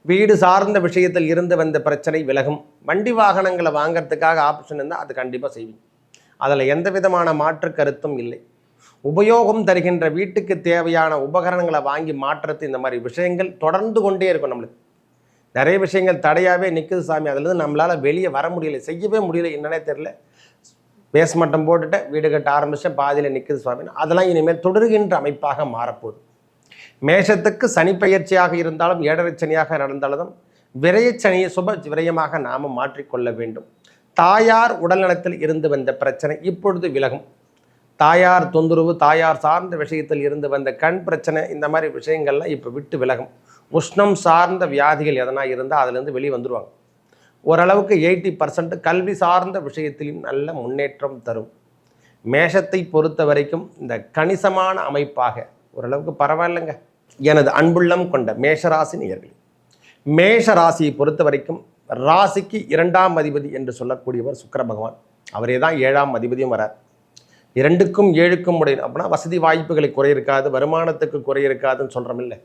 வீடு சார்ந்த விஷயத்தில் இருந்து வந்த பிரச்சனை விலகும். வண்டி வாகனங்களை வாங்கிறதுக்காக ஆப்ஷன் இருந்தால் அது கண்டிப்பாக செய்வீங்க. அதில் எந்த விதமான மாற்று கருத்தும் இல்லை. உபயோகம் தருகின்ற வீட்டுக்கு தேவையான உபகரணங்களை வாங்கி மாற்றுறது, இந்த மாதிரி விஷயங்கள் தொடர்ந்து கொண்டே இருக்கும். நம்மளுக்கு நிறைய விஷயங்கள் தடையாகவே நிற்குது சாமி, அதுலேருந்து நம்மளால் வெளியே வர முடியலை, செய்யவே முடியலை, என்னன்னே தெரில. பேஸ்மட்டம் போட்டுட்டு வீடு கட்ட ஆரம்பித்தேன், பாதியில் நிற்குது சுவாமி. அதெல்லாம் இனிமேல் தொடர்கின்ற அமைப்பாக மாறப்போகுது. மேஷத்துக்கு சனி பயிற்சியாக இருந்தாலும், ஏழரை சனியாக நடந்தாலும் விரயச்சனியை சுப விரயமாக நாம் மாற்றிக்கொள்ள வேண்டும். தாயார் உடல்நலத்தில் இருந்து வந்த பிரச்சனை இப்பொழுது விலகும். தாயார் தொந்தரவு, தாயார் சார்ந்த விஷயத்தில் இருந்து வந்த கண் பிரச்சனை, இந்த மாதிரி விஷயங்கள்லாம் இப்போ விட்டு விலகும். உஷ்ணம் சார்ந்த வியாதிகள் எதனா இருந்தால் அதுலேருந்து வெளியே வந்துடுவாங்க. ஓரளவுக்கு 80% கல்வி சார்ந்த விஷயத்திலும் நல்ல முன்னேற்றம் தரும். மேஷத்தை பொறுத்த வரைக்கும் இந்த கணிசமான அமைப்பாக ஓரளவுக்கு பரவாயில்லைங்க. எனது அன்புள்ளம் கொண்ட மேஷராசி நேயர்களே, மேஷ ராசியை பொறுத்த வரைக்கும் ராசிக்கு 2ஆம் அதிபதி என்று சொல்லக்கூடியவர் சுக்கிர பகவான். அவரே தான் 7ஆம் அதிபதியும் வரார். 2க்கும் 7க்கும் உடைய அப்படின்னா வசதி வாய்ப்புகளை குறை இருக்காது, வருமானத்துக்கு குறை இருக்காதுன்னு சொல்கிறோம் இல்லை.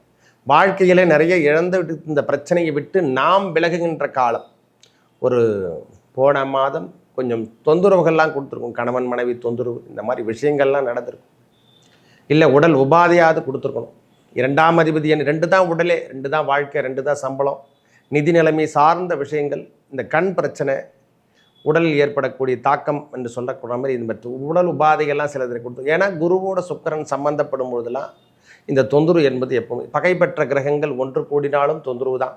வாழ்க்கையில் நிறைய இழந்து விட்டு இந்த பிரச்சனையை விட்டு நாம் விலகுகின்ற காலம். ஒரு போன மாதம் கொஞ்சம் தொந்தரவுகள்லாம் கொடுத்துருக்கும், கணவன் மனைவி தொந்தரவு, இந்த மாதிரி விஷயங்கள்லாம் நடந்திருக்கும். இல்லை உடல் உபாதையாவது கொடுத்துருக்கணும். 2ஆம் அதிபதி 2 தான் உடலே, 2 தான் வாழ்க்கை, 2 தான் சம்பளம், நிதி நிலைமை சார்ந்த விஷயங்கள், இந்த கண் பிரச்சனை, உடலில் ஏற்படக்கூடிய தாக்கம் என்று சொல்லக்கூடிய மாதிரி இந்த உடல் உபாதைகள்லாம் சிலதை கொடுத்து. ஏன்னா குருவோட சுக்கிரன் சம்பந்தப்படும் போதெல்லாம் இந்த தொந்தரவு என்பது எப்பவுமே, பகை பெற்ற கிரகங்கள் ஒன்று கூடினாலும் தொந்தரவு தான்.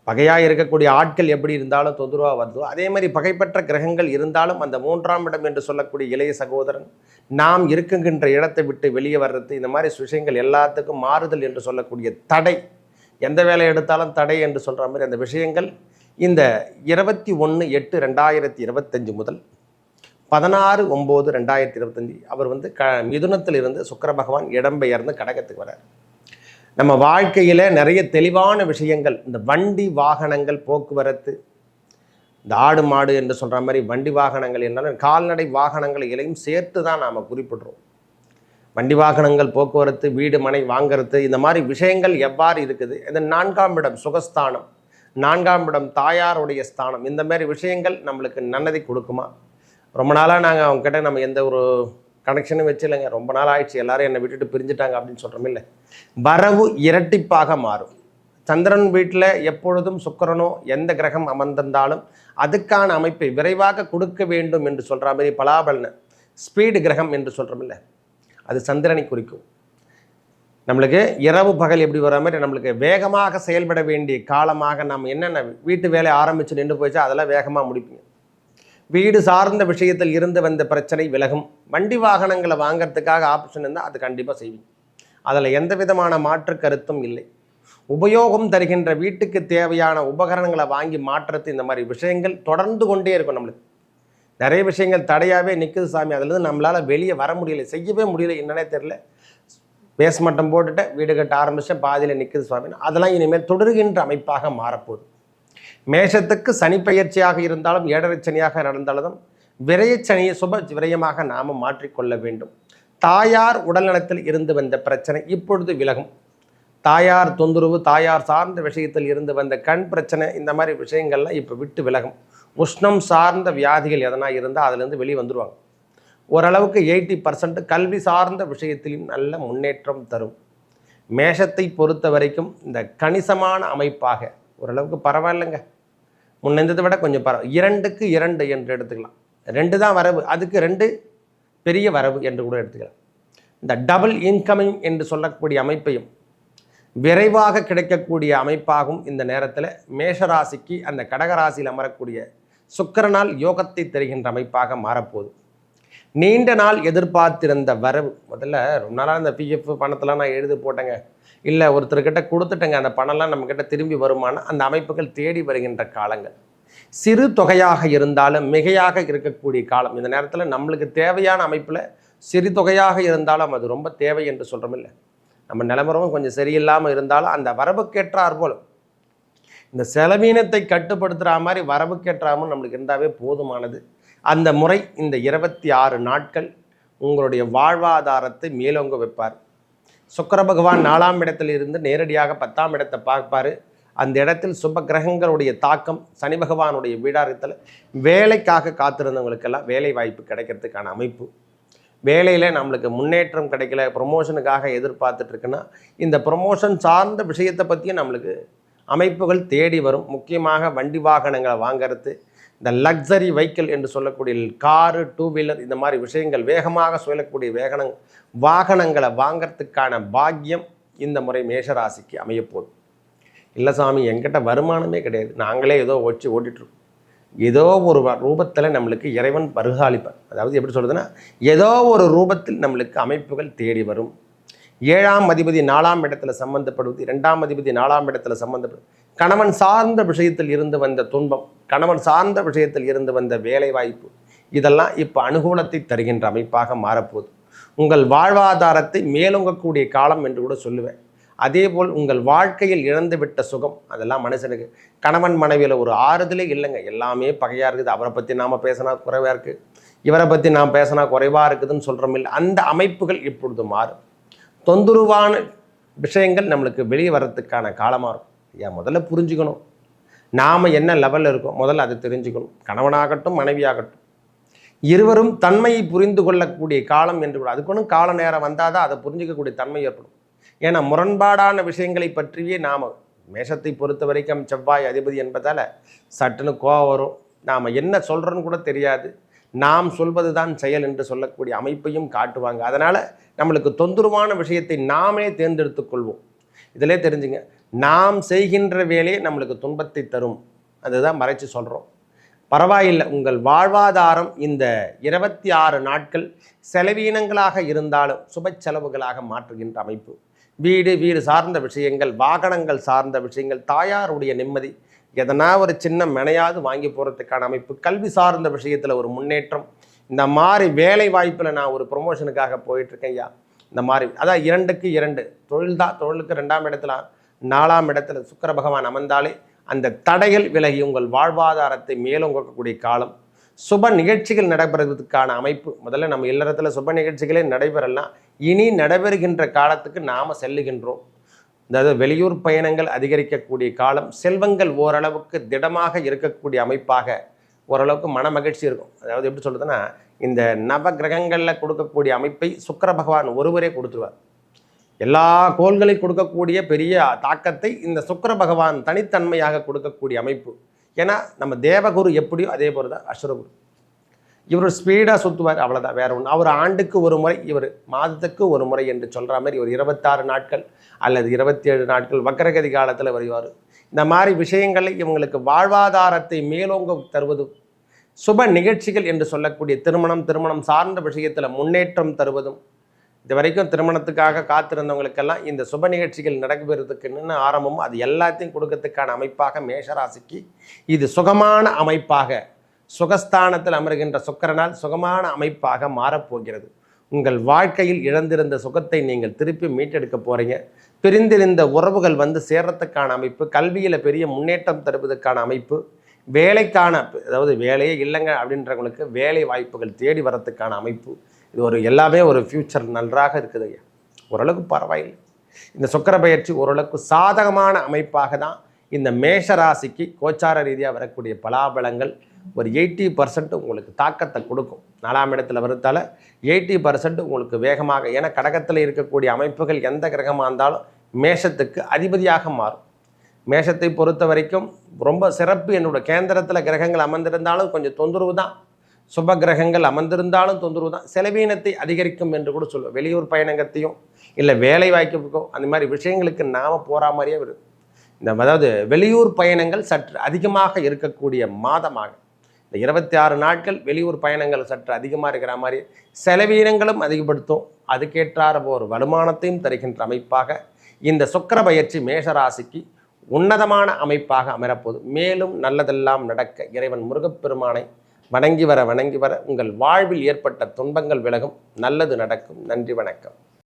பகையாக இருக்கக்கூடிய ஆட்கள் எப்படி இருந்தாலும் தொந்தரவாக வருதோ, அதே மாதிரி பகைப்பற்ற கிரகங்கள் இருந்தாலும் அந்த 3ஆம் இடம் என்று சொல்லக்கூடிய இளைய சகோதரன் நாம் இருக்குகின்ற இடத்தை விட்டு வெளியே வர்றது, இந்த மாதிரி விஷயங்கள் எல்லாத்துக்கும் மாறுதல் என்று சொல்லக்கூடிய தடை, எந்த வேலை எடுத்தாலும் தடை என்று சொல்கிற மாதிரி அந்த விஷயங்கள் இந்த 21/8/2025 முதல் 16/9/2025 அவர் மிதுனத்திலிருந்து சுக்கிர பகவான் இடம்பெயர்ந்து கடகத்துக்கு வரார். நம்ம வாழ்க்கையில் நிறைய தெளிவான விஷயங்கள், இந்த வண்டி வாகனங்கள் போக்குவரத்து, இந்த ஆடு மாடு என்று சொல்கிற மாதிரி வண்டி வாகனங்கள் என்னாலும் கால்நடை வாகனங்களையும் சேர்த்து தான் நாம் குறிப்பிடுறோம். வண்டி வாகனங்கள் போக்குவரத்து, வீடு மனை வாங்கிறது, இந்த மாதிரி விஷயங்கள் எவ்வாறு இருக்குது. இந்த 4ஆம் இடம் சுகஸ்தானம், 4ஆம் இடம் தாயாருடைய ஸ்தானம், இந்த மாதிரி விஷயங்கள் நம்மளுக்கு நல்லதை கொடுக்குமா? ரொம்ப நாளாக நாங்கள் அவங்ககிட்ட நம்ம எந்த ஒரு கனெக்ஷனும் வச்சில்லைங்க, ரொம்ப நாள் ஆயிடுச்சு, எல்லாரும் என்னை விட்டுட்டு பிரிஞ்சுட்டாங்க அப்படின்னு சொல்கிறோம் இல்லை. வரவு இரட்டிப்பாக மாறும். சந்திரன் வீட்டில் எப்பொழுதும் சுக்கிரனோ எந்த கிரகம் அமர்ந்திருந்தாலும் அதுக்கான அமைப்பை விரைவாக கொடுக்க வேண்டும் என்று சொல்கிற மாதிரி பலாபலன ஸ்பீடு கிரகம் என்று சொல்கிறோம் இல்லை, அது சந்திரனை குறிக்கும். நம்மளுக்கு இரவு பகல் எப்படி வர மாதிரி நம்மளுக்கு வேகமாக செயல்பட வேண்டிய காலமாக நம்ம என்னென்ன வீட்டு வேலை ஆரம்பித்து நின்று போயிச்சா அதெல்லாம் வேகமாக முடிப்பீங்க. வீடு சார்ந்த விஷயத்தில் இருந்து வந்த பிரச்சனை விலகும். வண்டி வாகனங்களை வாங்கிறதுக்காக ஆப்ஷன் இருந்தால் அது கண்டிப்பாக செய்வீங்க. அதில் எந்த விதமான மாற்று கருத்தும் இல்லை. உபயோகம் தருகின்ற வீட்டுக்கு தேவையான உபகரணங்களை வாங்கி மாற்றுறது, இந்த மாதிரி விஷயங்கள் தொடர்ந்து கொண்டே இருக்கும். நம்மளுக்கு நிறைய விஷயங்கள் தடையாகவே நிற்குது சாமி, அதுலேருந்து நம்மளால் வெளியே வர முடியலை, செய்யவே முடியலை, என்னன்னே தெரில. பேஸ்மட்டம் போட்டுட்டு வீடு கட்ட ஆரம்பித்தேன், பாதியில் நிற்குது சுவாமி. அதெல்லாம் இனிமேல் தொடர்கின்ற அமைப்பாக மாறப்போகுது. மேஷத்துக்கு சனி பயிற்சியாக இருந்தாலும், ஏழரை சனியாக நடந்தாலும் விரயச்சனியை சுப விரயமாக நாம் மாற்றிக்கொள்ள வேண்டும். தாயார் உடல்நலத்தில் இருந்து வந்த பிரச்சனை இப்பொழுது விலகும். தாயார் தொந்தரவு, தாயார் சார்ந்த விஷயத்தில் இருந்து வந்த கண் பிரச்சனை, இந்த மாதிரி விஷயங்கள்லாம் இப்போ விட்டு விலகும். உஷ்ணம் சார்ந்த வியாதிகள் எதனா இருந்தால் அதுலேருந்து வெளியே வந்துடுவாங்க. ஓரளவுக்கு 80% கல்வி சார்ந்த விஷயத்திலும் நல்ல முன்னேற்றம் தரும். மேஷத்தை பொறுத்த வரைக்கும் இந்த கணிசமான அமைப்பாக ஓரளவுக்கு பரவாயில்லைங்க. முன்னெந்ததை விட கொஞ்சம் 2க்கு 2 என்று எடுத்துக்கலாம். 2 தான் வரவு, அதுக்கு 2 பெரிய வரவு என்று கூட எடுத்துக்கலாம். இந்த டபுள் இன்கமிங் என்று சொல்லக்கூடிய அமைப்பையும் விரைவாக கிடைக்கக்கூடிய அமைப்பாகும். இந்த நேரத்தில் மேஷராசிக்கு அந்த கடகராசியில் அமரக்கூடிய சுக்கிரனால் யோகத்தை தருகின்ற அமைப்பாக மாறப்போகுது. நீண்ட நாள் எதிர்பார்த்திருந்த வரவு, முதல்ல ரொம்ப நாளாக இந்த பிஎஃப் பணத்தெல்லாம் நான் எழுதி போட்டேங்க, இல்லை ஒருத்தர்கிட்ட கொடுத்துட்டேங்க, அந்த பணம்லாம் நம்மக்கிட்ட திரும்பி வருமான அந்த அமைப்புகள் தேடி வருகின்ற காலங்கள். சிறு தொகையாக இருந்தாலும் மிகையாக இருக்கக்கூடிய காலம். இந்த நேரத்தில் நம்மளுக்கு தேவையான அமைப்பில் சிறு தொகையாக இருந்தாலும் அது ரொம்ப தேவை என்று சொல்கிறோம் இல்லை. நம்ம நிலவரமும் கொஞ்சம் சரியில்லாமல் இருந்தாலும் அந்த வரவுக்கேற்றார் போல் இந்த செலவீனத்தை கட்டுப்படுத்துகிற மாதிரி வரவுக்கேற்றாமல் நம்மளுக்கு இருந்தாவே போதுமானது. அந்த முறை இந்த 26 நாட்கள் உங்களுடைய வாழ்வாதாரத்தை மேலோங்க வைப்பார். சுக்கிர பகவான் 4ஆம் இடத்தில் இருந்து நேரடியாக 10ஆம் இடத்தை பார்ப்பார். அந்த இடத்தில் சுப கிரகங்களுடைய தாக்கம், சனி பகவானுடைய வீடாரத்தில் வேலைக்காக காத்திருந்தவங்களுக்கெல்லாம் வேலை வாய்ப்பு கிடைக்கிறதுக்கான அமைப்பு, வேலையில் நம்மளுக்கு முன்னேற்றம் கிடைக்கல, ப்ரொமோஷனுக்காக எதிர்பார்த்துட்ருக்குன்னா இந்த ப்ரொமோஷன் சார்ந்த விஷயத்தை பற்றியும் நம்மளுக்கு அமைப்புகள் தேடி வரும். முக்கியமாக வண்டி வாகனங்களை வாங்கிறது, இந்த லக்ஸரி வெஹிக்கிள் என்று சொல்லக்கூடிய காரு, டூ வீலர், இந்த மாதிரி விஷயங்கள் வேகமாக சொல்லக்கூடிய வாகனங்களை வாங்கிறதுக்கான பாக்கியம் இந்த முறை மேஷராசிக்கு அமையப்போகுது. இல்லை சாமி, என்கிட்ட வருமானமே கிடையாது, நாங்களே ஏதோ ஓட்டிகிட்ருக்கோம், ஏதோ ஒரு ரூபத்தில் நம்மளுக்கு இறைவன் பருகாளிப்பார். அதாவது எப்படி சொல்கிறதுன்னா, ஏதோ ஒரு ரூபத்தில் நம்மளுக்கு அமைப்புகள் தேடி வரும். 7ஆம் அதிபதி 4ஆம் இடத்துல சம்பந்தப்படுவது, 2ஆம் அதிபதி 4ஆம் இடத்துல சம்பந்தப்படுவது, கணவன் சார்ந்த விஷயத்தில் இருந்து வந்த துன்பம், கணவன் சார்ந்த விஷயத்தில் இருந்து வந்த வேலை வாய்ப்பு, இதெல்லாம் இப்போ அனுகூலத்தை தருகின்ற அமைப்பாக மாறப்போகுது. உங்கள் வாழ்வாதாரத்தை மேலோங்கக்கூடிய காலம் என்று கூட சொல்லுவேன். அதேபோல் உங்கள் வாழ்க்கையில் இழந்துவிட்ட சுகம், அதெல்லாம் மனுஷனுக்கு கணவன் மனைவியில் ஒரு ஆறுதலே இல்லைங்க, எல்லாமே பகையாக இருக்குது. அவரை பற்றி நாம் பேசினா குறைவாக இருக்குது, இவரை பற்றி நாம் பேசினா குறைவாக இருக்குதுன்னு சொல்கிறோம் இல்லை, அந்த அமைப்புகள் இப்பொழுது மாறும். தொந்தரவான விஷயங்கள் நம்மளுக்கு வெளியே வர்றதுக்கான காலமாக இருக்கும். ஏன் முதல்ல புரிஞ்சுக்கணும், நாம் என்ன லெவலில் இருக்கோம், முதல்ல அதை தெரிஞ்சுக்கணும். கணவனாகட்டும் மனைவியாகட்டும் இருவரும் தன்மையை புரிந்து கொள்ளக்கூடிய காலம் என்று கூட, அதுக்கு ஒன்றும் கால நேரம் வந்தால் தான் அதை புரிஞ்சிக்கக்கூடிய தன்மை ஏற்படும். ஏன்னா முரண்பாடான விஷயங்களை பற்றியே நாம், மேஷத்தை பொறுத்த வரைக்கும் செவ்வாய் அதிபதி என்பதால் சட்டுன்னு கோவம் வரும், நாம் என்ன சொல்கிறோன்னு கூட தெரியாது, நாம் சொல்வது தான் செயல் என்று சொல்லக்கூடிய அமைப்பையும் காட்டுவாங்க. அதனால் நம்மளுக்கு தொந்தரவான விஷயத்தை நாமே தேர்ந்தெடுத்து கொள்வோம். இதிலே தெரிஞ்சுங்க, நாம் செய்கின்ற வேலையை நம்மளுக்கு துன்பத்தை தரும், அதுதான் மறைச்சு சொல்கிறோம். பரவாயில்லை, உங்கள் வாழ்வாதாரம் இந்த 26 நாட்கள் செலவீனங்களாக இருந்தாலும் சுப செலவுகளாக மாற்றுகின்ற அமைப்பு. வீடு சார்ந்த விஷயங்கள், வாகனங்கள் சார்ந்த விஷயங்கள், தாயாருடைய நிம்மதி, எதனா ஒரு சின்ன மெனையாவது வாங்கி போகிறதுக்கான அமைப்பு, கல்வி சார்ந்த விஷயத்தில் ஒரு முன்னேற்றம், இந்த மாதிரி வேலை வாய்ப்பில் நான் ஒரு ப்ரொமோஷனுக்காக போயிட்டுருக்கேன் ஐயா, இந்த மாதிரி அதான் 2க்கு 2 தொழில் தான். தொழிலுக்கு 2ஆம் இடத்துல 4ஆம் இடத்துல சுக்கிர பகவான் அமர்ந்தாலே அந்த தடைகள் விலகி உங்கள் வாழ்வாதாரத்தை மேலோங்கக்கூடிய காலம். சுப நிகழ்ச்சிகள் நடைபெறுவதற்கான அமைப்பு, முதல்ல நம்ம இல்லறத்தில் சுப நிகழ்ச்சிகளே நடைபெறலாம், இனி நடைபெறுகின்ற காலத்துக்கு நாம் செல்லுகின்றோம். அதாவது வெளியூர் பயணங்கள் அதிகரிக்கக்கூடிய காலம், செல்வங்கள் ஓரளவுக்கு திடமாக இருக்கக்கூடிய அமைப்பாக ஓரளவுக்கு மன மகிழ்ச்சி இருக்கும். அதாவது எப்படி சொல்கிறதுன்னா, இந்த நவ கிரகங்களில் கொடுக்கக்கூடிய அமைப்பை சுக்கிர பகவான் ஒருவரே கொடுத்துருவார். எல்லா கோள்களையும் கொடுக்கக்கூடிய பெரிய தாக்கத்தை இந்த சுக்கிர பகவான் தனித்தன்மையாக கொடுக்கக்கூடிய அமைப்பு. ஏன்னா நம்ம தேவகுரு எப்படியோ அதே போல தான் அசுரகுரு. இவர் ஸ்பீடாக சுற்றுவார், அவ்வளோதான், வேற ஒன்று. அவர் ஆண்டுக்கு ஒரு முறை, இவர் மாதத்துக்கு ஒரு முறை என்று சொல்கிற மாதிரி இவர் 26 நாட்கள் அல்லது 27 நாட்கள் வக்கரகதி காலத்தில் வருவார். இந்த மாதிரி விஷயங்களை இவங்களுக்கு வாழ்வாதாரத்தை மேலோங்க தருவது, சுப நிகழ்ச்சிகள் என்று சொல்லக்கூடிய திருமணம் சார்ந்த விஷயத்தில் முன்னேற்றம் தருவதும், இது வரைக்கும் திருமணத்துக்காக காத்திருந்தவங்களுக்கெல்லாம் இந்த சுப நிகழ்ச்சிகள் நடக்கிறதுக்குன்னு ஆரம்பமும் அது எல்லாத்தையும் கொடுக்கறதுக்கான அமைப்பாக மேஷராசிக்கு இது சுகமான அமைப்பாக, சுகஸ்தானத்தில் அமர்கின்ற சுக்கிரனால் சுகமான அமைப்பாக மாறப்போகிறது. உங்கள் வாழ்க்கையில் இழந்திருந்த சுகத்தை நீங்கள் திருப்பி மீட்டெடுக்க போகிறீங்க. பிரிந்திருந்த உறவுகள் வந்து சேர்றதுக்கான அமைப்பு, கல்வியில் பெரிய முன்னேற்றம் தருவதற்கான அமைப்பு, வேலைக்கான, அதாவது வேலையே இல்லைங்க அப்படின்றவங்களுக்கு வேலை வாய்ப்புகள் தேடி வரத்துக்கான அமைப்பு, இது ஒரு எல்லாமே ஒரு ஃப்யூச்சர் நன்றாக இருக்குது ஐயா. ஓரளவுக்கு பரவாயில்லை. இந்த சுக்கிர பயிற்சி ஓரளவுக்கு சாதகமான அமைப்பாக தான் இந்த மேஷராசிக்கு கோச்சார ரீதியாக வரக்கூடிய பலாபலங்கள் ஒரு 80% உங்களுக்கு தாக்கத்தை கொடுக்கும். 4ஆம் இடத்துல வரத்தால் 80% உங்களுக்கு வேகமாக, ஏன்னா கடகத்தில் இருக்கக்கூடிய அமைப்புகள் எந்த கிரகமாக இருந்தாலும் மேஷத்துக்கு அதிபதியாக மாறும். மேஷத்தை பொறுத்த வரைக்கும் ரொம்ப சிறப்பு. என்னோட கேந்திரத்தில் கிரகங்கள் அமர்ந்திருந்தாலும் கொஞ்சம் தொந்தரவு தான், சுப கிரகங்கள் அமர்ந்திருந்தாலும் தொந்தரவு தான், செலவீனத்தை அதிகரிக்கும் என்று கூட சொல்லுவோம். வெளியூர் பயணங்கத்தையும் இல்லை வேலை வாய்ப்புக்கோ அந்த மாதிரி விஷயங்களுக்கு நாம் போகிற மாதிரியே வரும். அதாவது வெளியூர் பயணங்கள் சற்று அதிகமாக இருக்கக்கூடிய மாதமாக இந்த 26 நாட்கள் வெளியூர் பயணங்கள் சற்று அதிகமாக இருக்கிற மாதிரி செலவீனங்களும் அதிகப்படுத்தும். அதுக்கேற்றார ஒரு வருமானத்தையும் தருகின்ற அமைப்பாக இந்த சுக்கிர பயிற்சி மேஷராசிக்கு உன்னதமான அமைப்பாக அமரப்போது. மேலும் நல்லதெல்லாம் நடக்க இறைவன் முருகப்பெருமானை வணங்கி வர உங்கள் வாழ்வில் ஏற்பட்ட துன்பங்கள் விலகும், நல்லது நடக்கும். நன்றி, வணக்கம்.